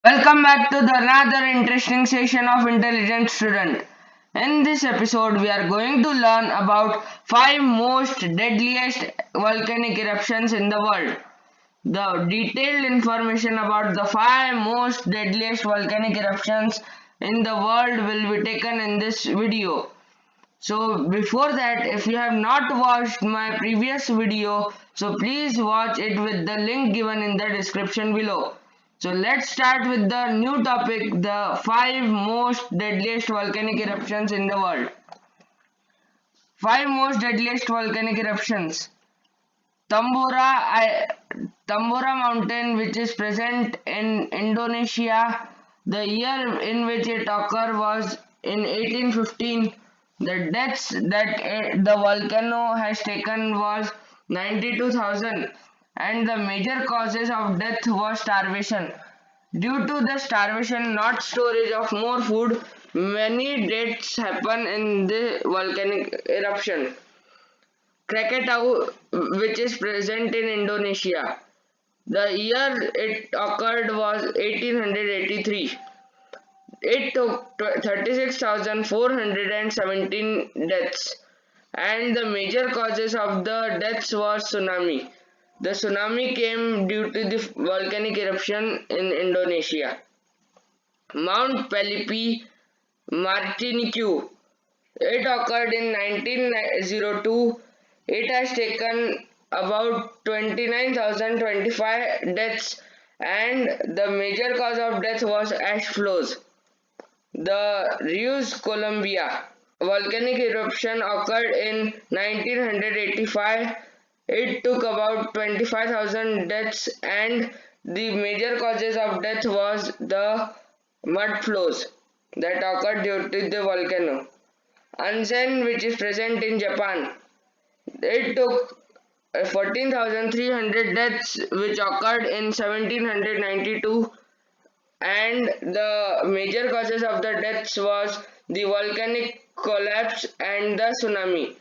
Welcome back to the another interesting session of Intelligent Student. In this episode, we are going to learn about 5 most deadliest volcanic eruptions in the world. The detailed information about the 5 most deadliest volcanic eruptions in the world will be taken in this video. So before that, if you have not watched my previous video, so please watch it with the link given in the description below. So let's start with the new topic, the 5 most deadliest volcanic eruptions in the world. 5 most deadliest volcanic eruptions. Tambora mountain, which is present in Indonesia. The year in which it occurred was in 1815. The deaths that the volcano has taken was 92,000, and the major causes of death was starvation. Due to the starvation, not storage of more food, many deaths happen in the volcanic eruption. Krakatau, which is present in Indonesia. The year it occurred was 1883. It took 36,417 deaths, and the major causes of the deaths was tsunami. The tsunami came due to the volcanic eruption in Indonesia. Mount Pellipe, Martinique. It occurred in 1902. It has taken about 29,025 deaths, and the major cause of death was ash flows. The Reus Columbia volcanic eruption occurred in 1985. It took about 25,000 deaths, and the major causes of death was the mud flows that occurred due to the volcano. Anzen, which is present in Japan, it took 14,300 deaths, which occurred in 1792, and the major causes of the deaths was the volcanic collapse and the tsunami.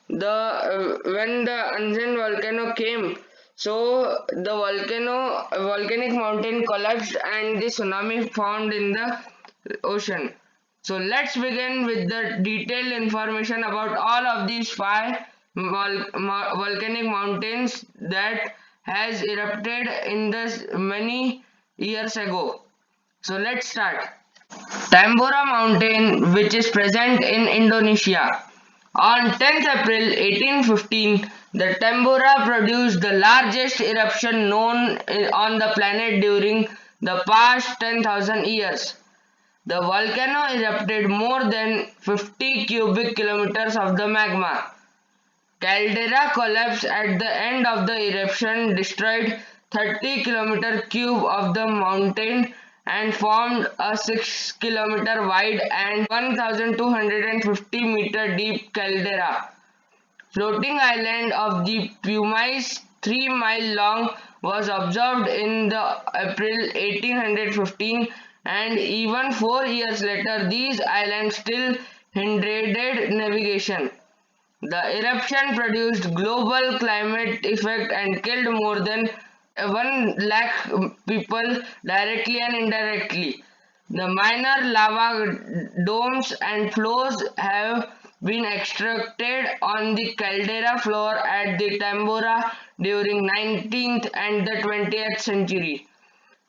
The when the Anzen volcano came, so the volcanic mountain collapsed and the tsunami formed in the ocean. So let's begin with the detailed information about all of these 5 volcanic mountains that has erupted in this many years ago. So let's start. Tambora Mountain, which is present in Indonesia. On 10th April 1815, the Tambora produced the largest eruption known on the planet during the past 10,000 years. The volcano erupted more than 50 cubic kilometers of the magma. Caldera collapsed at the end of the eruption, destroyed 30 km cube of the mountain and formed a 6 km wide and 1250-meter deep caldera. Floating island of the Pumice, 3 mile long, was observed in the April 1815, and even 4 years later these islands still hindered navigation. The eruption produced global climate effect and killed more than 1 lakh people directly and indirectly. The minor lava domes and flows have been extracted on the caldera floor at the Tambora during 19th and the 20th century.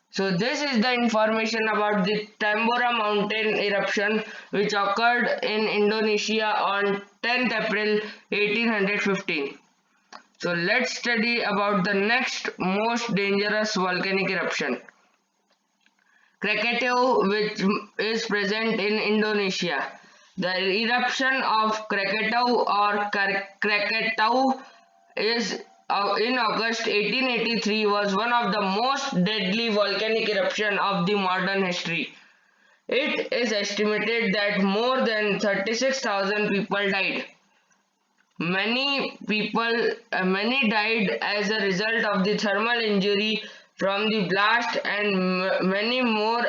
So this is the information about the Tambora mountain eruption which occurred in Indonesia on 10th April 1815. So let's study about the next most dangerous volcanic eruption. Krakatau, which is present in Indonesia. The eruption of Krakatau or Krakatau is in August 1883 was one of the most deadly volcanic eruption of the modern history. It is estimated that more than 36,000 people died. Many died as a result of the thermal injury from the blast, and many more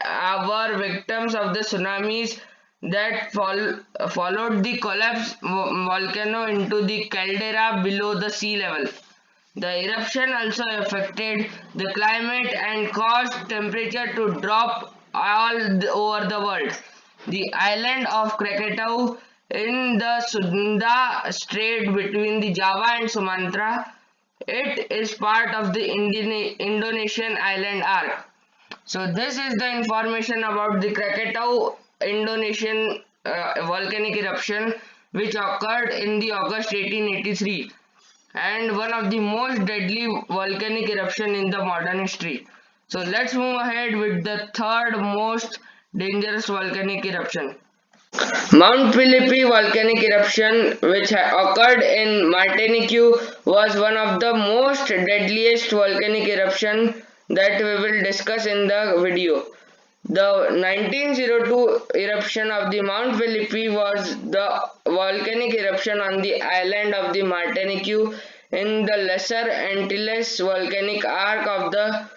were victims of the tsunamis that followed the collapse volcano into the caldera below the sea level. The eruption also affected the climate and caused temperature to drop over the world. The island of Krakatau in the Sunda Strait between the Java and Sumatra, it is part of the Indonesian island arc. So this is the information about the Krakatau Indonesian volcanic eruption which occurred in the August 1883 and one of the most deadly volcanic eruption in the modern history. So let's move ahead with the third most dangerous volcanic eruption. Mount Philippi volcanic eruption, which occurred in Martinique, was one of the most deadliest volcanic eruption that we will discuss in the video. The 1902 eruption of the Mount Philippi was the volcanic eruption on the island of the Martinique in the Lesser Antilles volcanic arc of the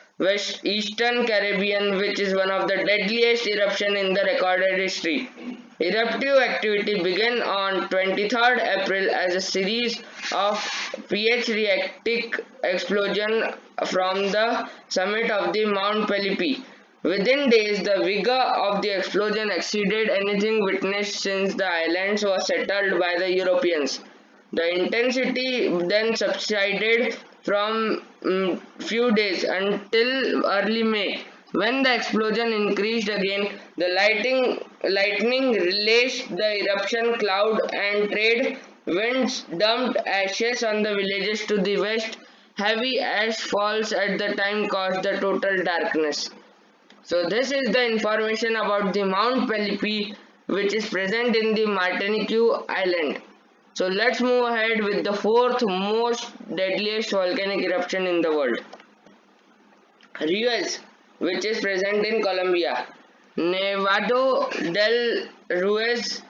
Eastern Caribbean, which is one of the deadliest eruption in the recorded history. Eruptive activity began on 23rd April as a series of pH reactic explosions from the summit of the Mount Philippi. Within days, the vigor of the explosion exceeded anything witnessed since the islands were settled by the Europeans. The intensity then subsided from few days until early May. When the explosion increased again, the lightning released the eruption cloud and trade winds dumped ashes on the villages to the west. Heavy ash falls at the time caused the total darkness. So this is the information about the Mount Pellipe which is present in the Martinique island. So let's move ahead with the fourth most deadliest volcanic eruption in the world. Ruiz, which is present in Colombia. Nevado del Ruiz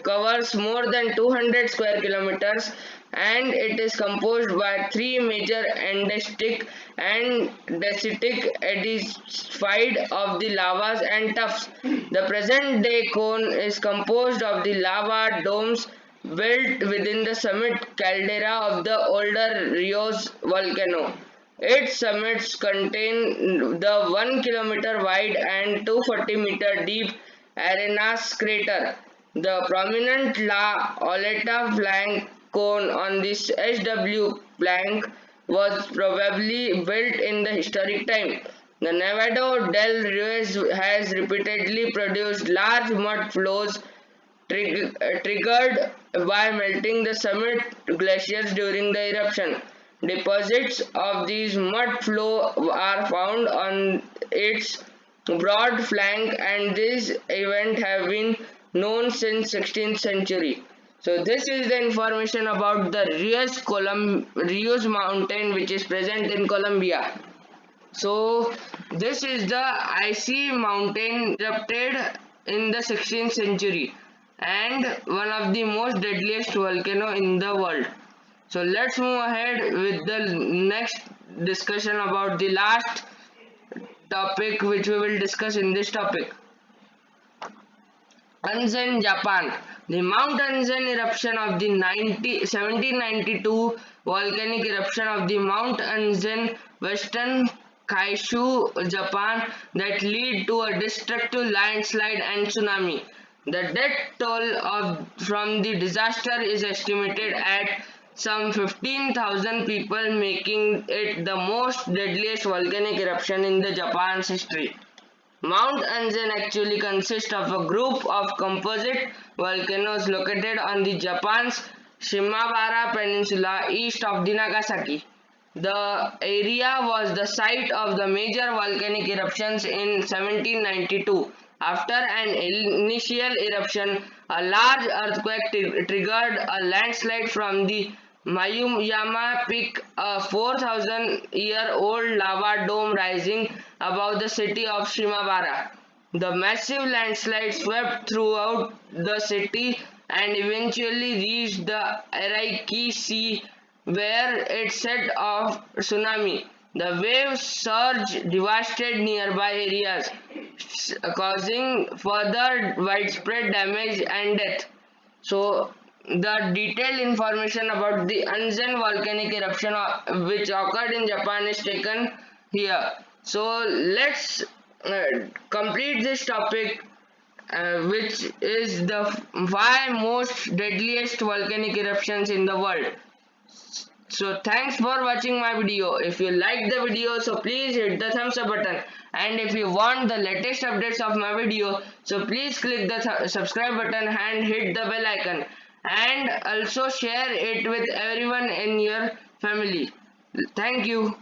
covers more than 200 square kilometers and it is composed by three major andesitic and dacitic edified of the lavas and tuffs. The present day cone is composed of the lava domes built within the summit caldera of the older Rios volcano. Its summits contain the 1 kilometer wide and 240-meter deep Arenas crater. The prominent La Oleta flank cone on this HW flank was probably built in the historic time. The Nevado del Ruiz has repeatedly produced large mud flows triggered by melting the summit glaciers during the eruption. Deposits of these mud flow are found on its broad flank and this event have been known since 16th century. So this is the information about the Rios mountain which is present in Colombia. So this is the icy mountain erupted in the 16th century and one of the most deadliest volcano in the world. So let's move ahead with the next discussion about the last topic which we will discuss in this topic. Onsen, Japan. The Mount Onsen eruption of the 1792 volcanic eruption of the Mount Onsen, Western Kyushu, Japan, that lead to a destructive landslide and tsunami. The death toll from the disaster is estimated at some 15,000 people, making it the most deadliest volcanic eruption in the Japan's history. Mount Onsen actually consists of a group of composite volcanoes located on the Japan's Shimabara Peninsula east of the Nagasaki. The area was the site of the major volcanic eruptions in 1792. After an initial eruption, a large earthquake triggered a landslide from the Mayuyama Peak, a 4,000-year-old lava dome rising above the city of Shimabara. The massive landslide swept throughout the city and eventually reached the Araiki Sea where it set off tsunami. The waves surge devastated nearby areas, causing further widespread damage and death. So the detailed information about the Anzen volcanic eruption which occurred in Japan is taken here. So let's complete this topic, which is the five most deadliest volcanic eruptions in the world. So thanks for watching my video. If you liked the video, so please hit the thumbs up button. And if you want the latest updates of my video, so please click the subscribe button and hit the bell icon. And also share it with everyone in your family. Thank you.